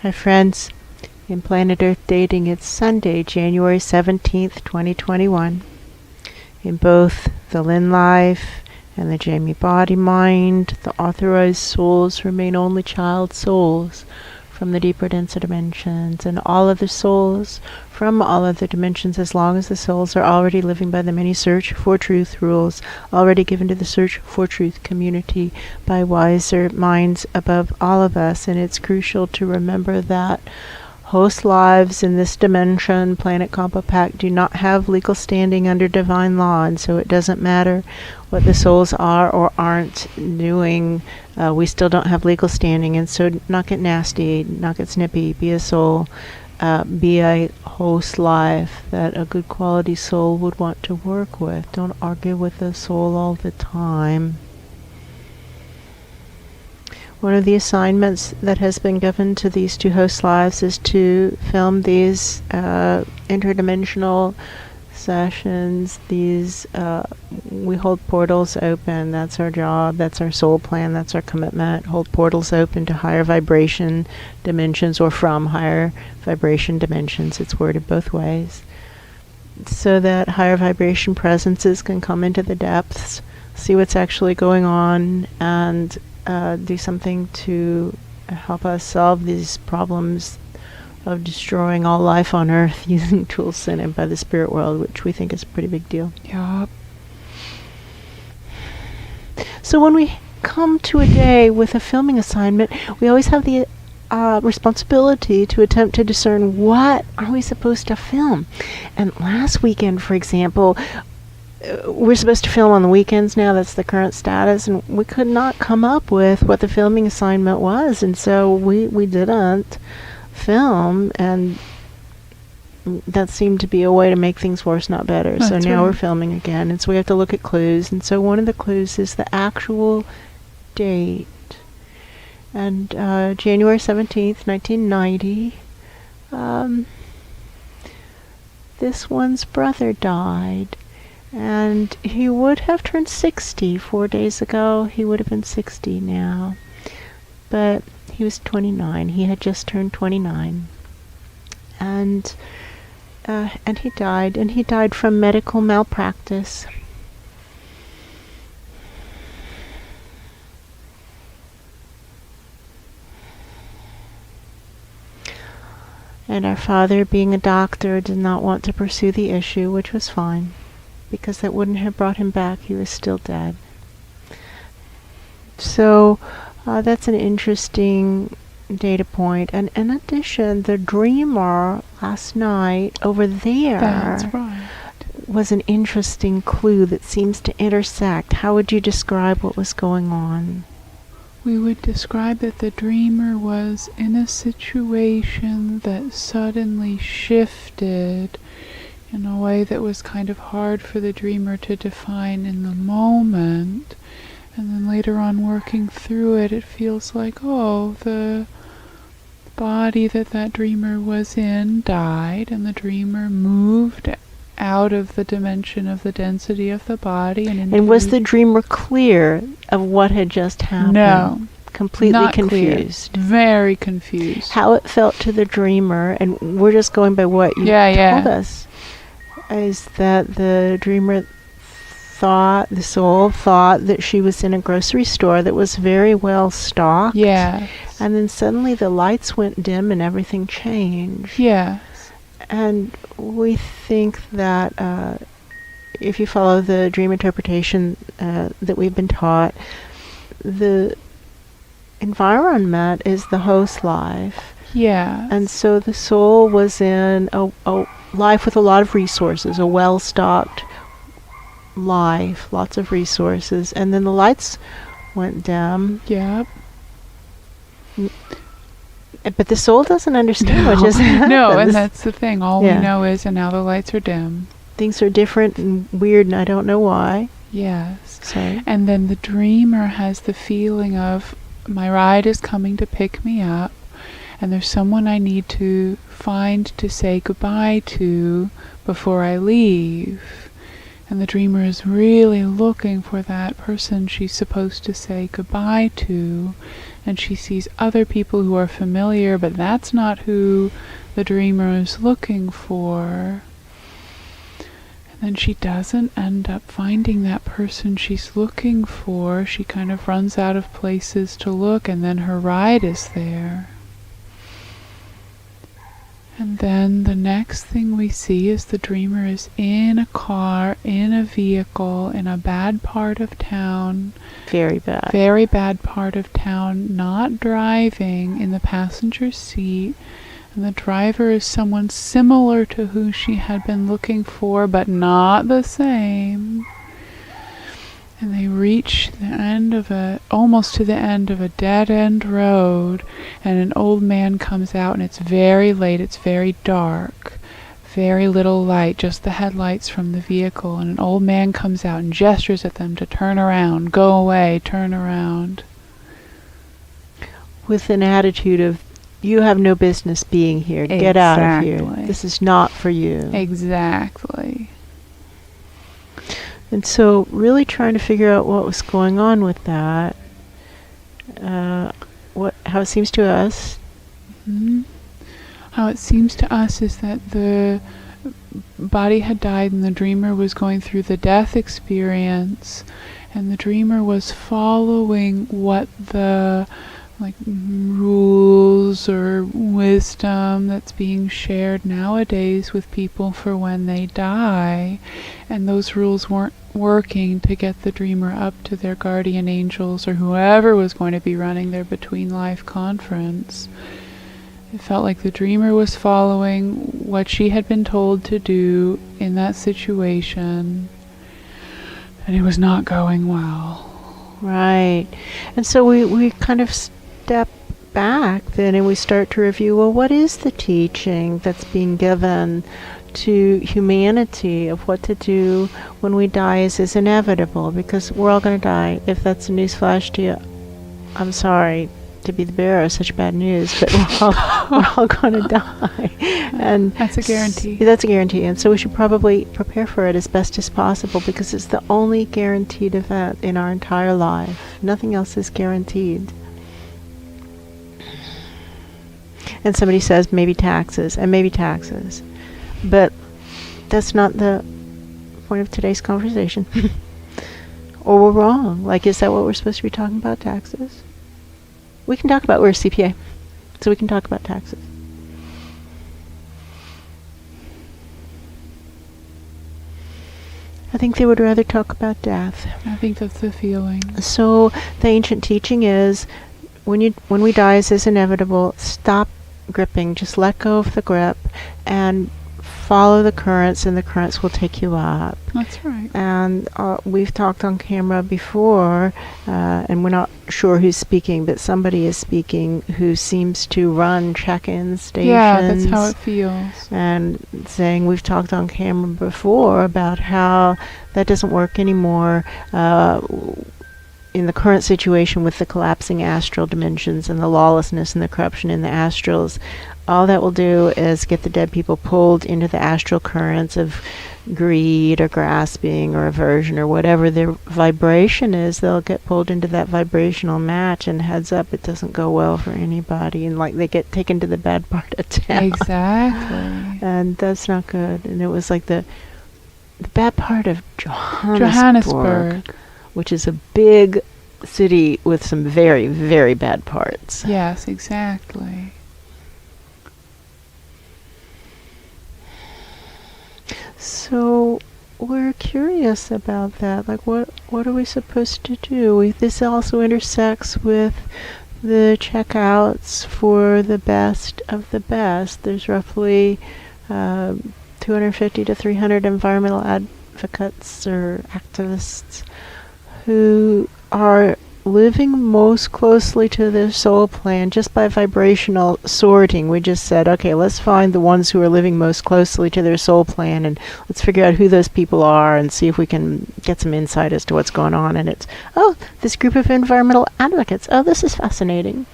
Hi friends, in Planet Earth Dating, it's Sunday, January 17th, 2021. In both the Lynn Life and the Jamie Body Mind, the authorized souls remain only child souls from the deeper, denser dimensions, and all other souls from all other dimensions, as long as the souls are already living by the many search for truth rules already given to the search for truth community by wiser minds above all of us. And it's crucial to remember that host lives in this dimension, Planet Compo Pack, do not have legal standing under divine law, and so it doesn't matter what the souls are or aren't doing. We still don't have legal standing, and so not get nasty, not get snippy. Be a soul, be a host life that a good quality soul would want to work with. Don't argue with the soul all the time. One of the assignments that has been given to these two host lives is to film these interdimensional sessions. These we hold portals open. That's our job. That's our soul plan. That's our commitment. Hold portals open to higher vibration dimensions, or from higher vibration dimensions. It's worded both ways, so that higher vibration presences can come into the depths, see what's actually going on, and do something to help us solve these problems of destroying all life on Earth using tools sent in by the spirit world, which we think is a pretty big deal. Yup. So when we come to a day with a filming assignment, we always have the responsibility to attempt to discern what are we supposed to film. And last weekend, for example, we're supposed to film on the weekends now. That's the current status, and we could not come up with what the filming assignment was, and so we didn't film, and that seemed to be a way to make things worse, not better. So now we're filming again, and so we have to look at clues, and so one of the clues is the actual date. And January 17th, 1990, this one's brother died. And he would have turned 60 4 days ago. He would have been 60 now. But he was 29. He had just turned 29. And he died. And he died from medical malpractice. And our father, being a doctor, did not want to pursue the issue, which was fine, because that wouldn't have brought him back. He was still dead. So that's an interesting data point. And in addition, the dreamer last night over there, that's right, was an interesting clue that seems to intersect. How would you describe what was going on? We would describe that the dreamer was in a situation that suddenly shifted in a way that was kind of hard for the dreamer to define in the moment, and then later on working through it, it feels like, oh, the body that dreamer was in died, and the dreamer moved out of the dimension of the density of the body. And was the dreamer clear of what had just happened? No. Completely not confused. Clear. Very confused. How it felt to the dreamer, and we're just going by what you told us, is that the dreamer thought, the soul thought, that she was in a grocery store that was very well stocked. Yes. And then suddenly the lights went dim and everything changed. Yes. And we think that if you follow the dream interpretation that we've been taught, the environment is the host life. Yeah. And so the soul was in a life with a lot of resources, a well-stocked life, lots of resources, and then the lights went dim. Yep. But the soul doesn't understand what just happened. No, and that's the thing. All we know is, and now the lights are dim. Things are different and weird, and I don't know why. Yes. So. And then the dreamer has the feeling of, my ride is coming to pick me up, and there's someone I need to find to say goodbye to before I leave. And the dreamer is really looking for that person she's supposed to say goodbye to. And she sees other people who are familiar, but that's not who the dreamer is looking for. And then she doesn't end up finding that person she's looking for. She kind of runs out of places to look, and then her ride is there. And then the next thing we see is the dreamer is in a car, in a vehicle, in a bad part of town. Very bad. Very bad part of town, not driving, in the passenger seat. And the driver is someone similar to who she had been looking for, but not the same. And they reach the end of almost to the end of a dead-end road, and an old man comes out, and it's very late, it's very dark, very little light, just the headlights from the vehicle, and an old man comes out and gestures at them to turn around, go away, turn around. With an attitude of, you have no business being here, get out of here, this is not for you. Exactly. And so really trying to figure out what was going on with that, how it seems to us. Mm-hmm. How it seems to us is that the body had died and the dreamer was going through the death experience, and the dreamer was following what the rules or wisdom that's being shared nowadays with people for when they die, and those rules weren't working to get the dreamer up to their guardian angels or whoever was going to be running their between life conference. It felt like the dreamer was following what she had been told to do in that situation, and it was not going well. Right. And so we kind of step back then and we start to review, well, what is the teaching that's being given to humanity of what to do when we die is inevitable, because we're all going to die. If that's a newsflash to you, I'm sorry to be the bearer of such bad news, but we're all going to die. And that's a guarantee. That's a guarantee. And so we should probably prepare for it as best as possible, because it's the only guaranteed event in our entire life. Nothing else is guaranteed. And somebody says maybe taxes, and maybe taxes. But that's not the point of today's conversation. Or we're wrong. Like, is that what we're supposed to be talking about, taxes? We can talk about, we're a CPA, so we can talk about taxes. I think they would rather talk about death. I think that's the feeling. So the ancient teaching is, when we die, is inevitable, stop gripping, just let go of the grip and follow the currents, and the currents will take you up. That's right. And we've talked on camera before, and we're not sure who's speaking, but somebody is speaking who seems to run check-in stations. Yeah, that's how it feels. And saying, we've talked on camera before about how that doesn't work anymore. In the current situation with the collapsing astral dimensions and the lawlessness and the corruption in the astrals, all that will do is get the dead people pulled into the astral currents of greed or grasping or aversion or whatever their vibration is. They'll get pulled into that vibrational match, and heads up, it doesn't go well for anybody, and like they get taken to the bad part of town. Exactly. And that's not good. And it was like the bad part of Johannesburg, which is a big city with some very, very bad parts. Yes, exactly. So we're curious about that. Like, what are we supposed to do? This also intersects with the checkouts for the best of the best. There's roughly 250 to 300 environmental advocates or activists who are living most closely to their soul plan just by vibrational sorting. We just said, okay, let's find the ones who are living most closely to their soul plan, and let's figure out who those people are and see if we can get some insight as to what's going on. And it's, oh, this group of environmental advocates. Oh, this is fascinating.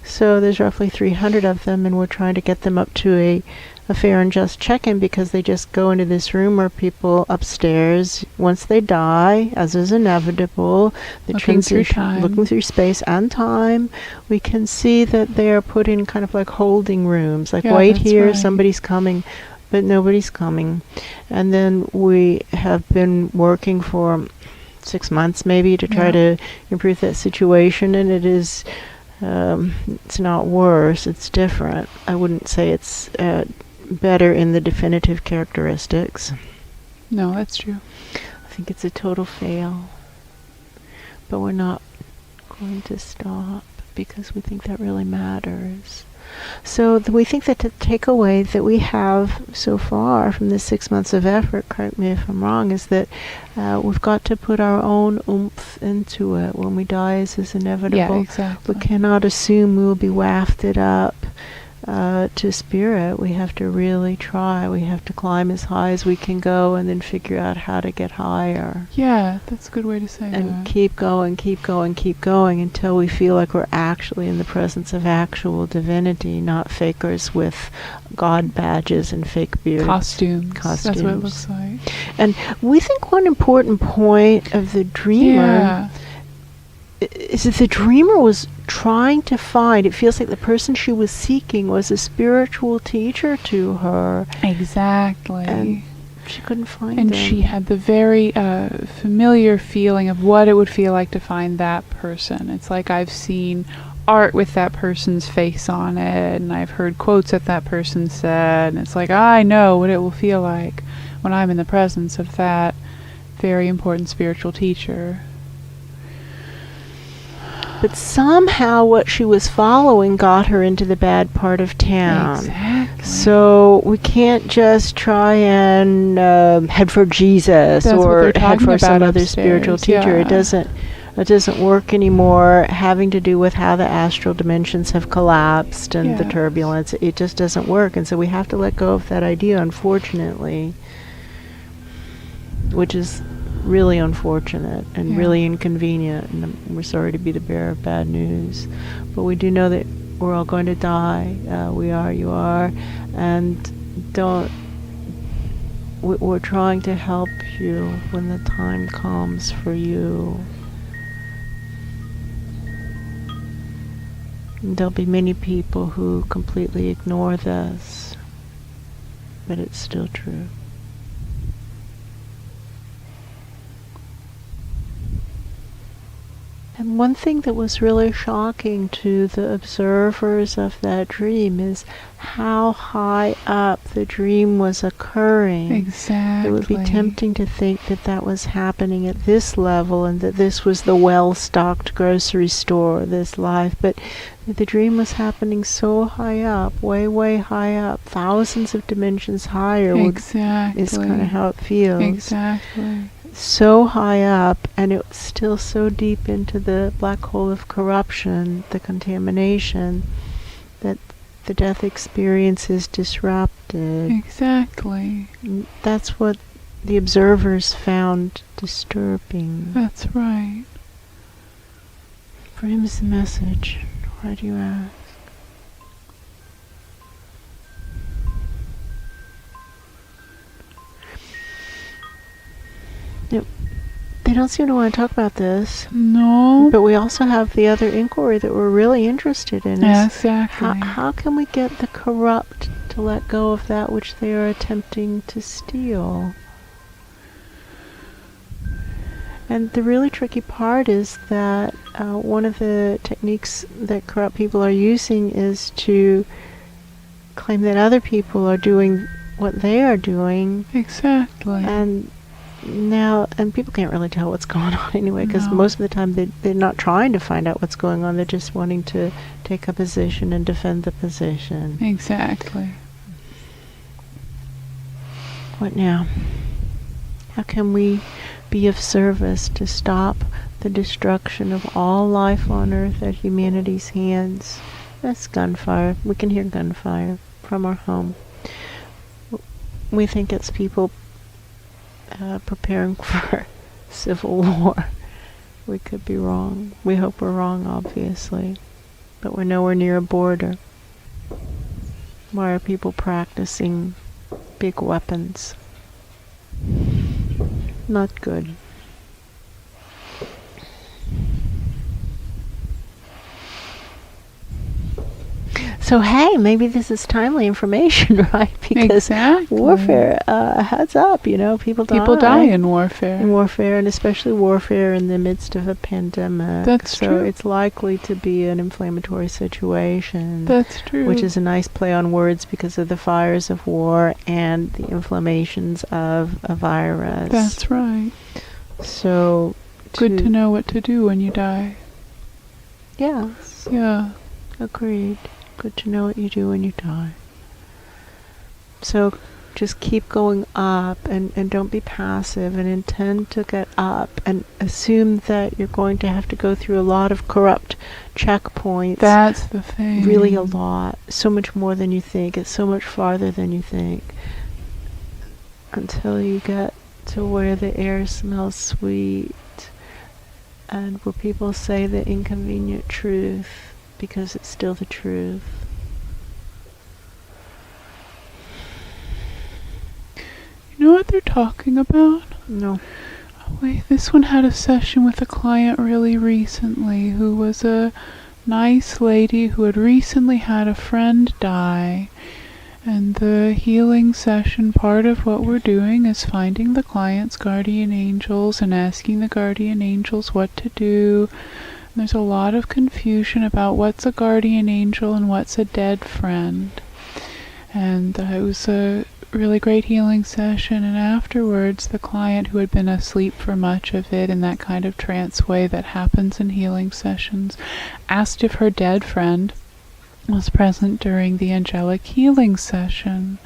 So there's roughly 300 of them, and we're trying to get them up to a fair and just check-in, because they just go into this room where people upstairs, once they die, as is inevitable, the Looking through time. looking through space and time, we can see that they are put in kind of like holding rooms, like, Yeah, wait that's here, right. somebody's coming, but nobody's coming. And then we have been working for 6 months maybe to try to improve that situation, and it is it's not worse, it's different. I wouldn't say it's better in the definitive characteristics. No, that's true. I think it's a total fail. But we're not going to stop, because we think that really matters. So we think that the takeaway that we have so far from this 6 months of effort, correct me if I'm wrong, is that we've got to put our own oomph into it. When we die, as is inevitable. Yeah, exactly. We cannot assume we will be wafted up to spirit. We have to really try. We have to climb as high as we can go, and then figure out how to get higher. Yeah, that's a good way to say And that. keep going, keep going, keep going, until we feel like we're actually in the presence of actual divinity, not fakers with God badges and fake beards. Costumes. That's what it looks like. And we think one important point of the dreamer is that the dreamer was trying to find, it feels like the person she was seeking was a spiritual teacher to her. Exactly. And she couldn't find and them. she had the very familiar feeling of what it would feel like to find that person. It's like I've seen art with that person's face on it, and I've heard quotes that person said, and it's like I know what it will feel like when I'm in the presence of that very important spiritual teacher. But somehow what she was following got her into the bad part of town. Exactly. So we can't just try and head for Jesus That's what or they're head talking for some about other spiritual upstairs, teacher. yeah. It doesn't work anymore, having to do with how the astral dimensions have collapsed and the Yes. turbulence. It just doesn't work. And so we have to let go of that idea, unfortunately, which is really unfortunate and Yeah. really inconvenient, and we're sorry to be the bearer of bad news, but we do know that we're all going to die. We are, you are, and we're trying to help you when the time comes for you. And there'll be many people who completely ignore this, but it's still true. And one thing that was really shocking to the observers of that dream is how high up the dream was occurring. Exactly. It would be tempting to think that that was happening at this level, and that this was the well-stocked grocery store, this life. But the dream was happening so high up, way, way high up, thousands of dimensions higher. Exactly. Is kind of how it feels. Exactly. So high up, and it was still so deep into the black hole of corruption, the contamination, that the death experience is disrupted. Exactly. And that's what the observers found disturbing. That's right. For him is the message. Why do you ask? They don't seem to want to talk about this. No. But we also have the other inquiry that we're really interested in. Yeah, Is exactly. how can we get the corrupt to let go of that which they are attempting to steal? And the really tricky part is that one of the techniques that corrupt people are using is to claim that other people are doing what they are doing. Exactly. And people can't really tell what's going on anyway, because No. most of the time they're not trying to find out what's going on. They're just wanting to take a position and defend the position. Exactly. What now? How can we be of service to stop the destruction of all life on Earth at humanity's hands? That's gunfire. We can hear gunfire from our home. We think it's people preparing for civil war. We could be wrong. We hope we're wrong, obviously. but we're nowhere near a border. Why are people practicing big weapons? Not good. So hey, maybe this is timely information, right? Because Exactly. warfare, heads up, people die. People die in warfare. In warfare, and especially warfare in the midst of a pandemic. That's so true. It's likely to be an inflammatory situation. That's true. Which is a nice play on words because of the fires of war and the inflammations of a virus. That's right. So good to know what to do when you die. Yes. Yeah. Agreed. Good to know what you do when you die. So just keep going up and don't be passive, and intend to get up, and assume that you're going to have to go through a lot of corrupt checkpoints. That's the thing. Really a lot. So much more than you think. It's so much farther than you think. Until you get to where the air smells sweet, and where people say the inconvenient truth because it's still the truth. You know what they're talking about? No. Oh, wait, this one had a session with a client really recently who was a nice lady who had recently had a friend die. And the healing session, part of what we're doing is finding the client's guardian angels and asking the guardian angels what to do. And there's a lot of confusion about what's a guardian angel and what's a dead friend. And it was a really great healing session, and afterwards the client, who had been asleep for much of it in that kind of trance way that happens in healing sessions, asked if her dead friend was present during the angelic healing session.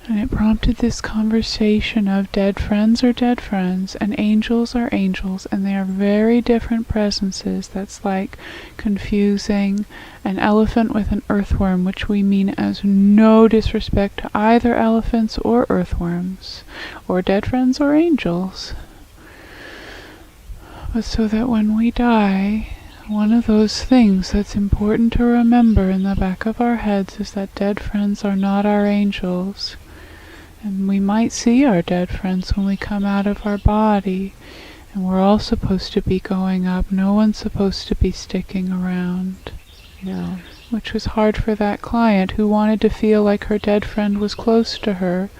And it prompted this conversation of dead friends are dead friends, and angels are angels, and they are very different presences. That's like confusing an elephant with an earthworm, which we mean as no disrespect to either elephants or earthworms, or dead friends or angels. But so that when we die, one of those things that's important to remember in the back of our heads is that dead friends are not our angels. And we might see our dead friends when we come out of our body, and we're all supposed to be going up. No one's supposed to be sticking around. No. Which was hard for that client who wanted to feel like her dead friend was close to her,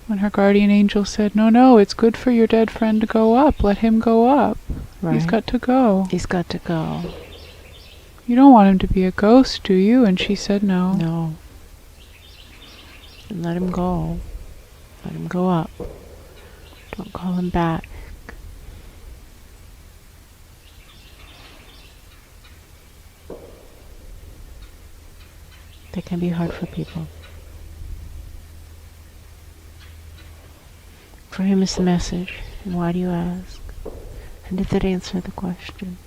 when her guardian angel said, no, it's good for your dead friend to go up. Let him go up. Right. He's got to go. He's got to go. You don't want him to be a ghost, do you? And she said no. No. And let him go. Let him go up. Don't call him back. That can be hard for people. For him is the message. And why do you ask? And did that answer the question?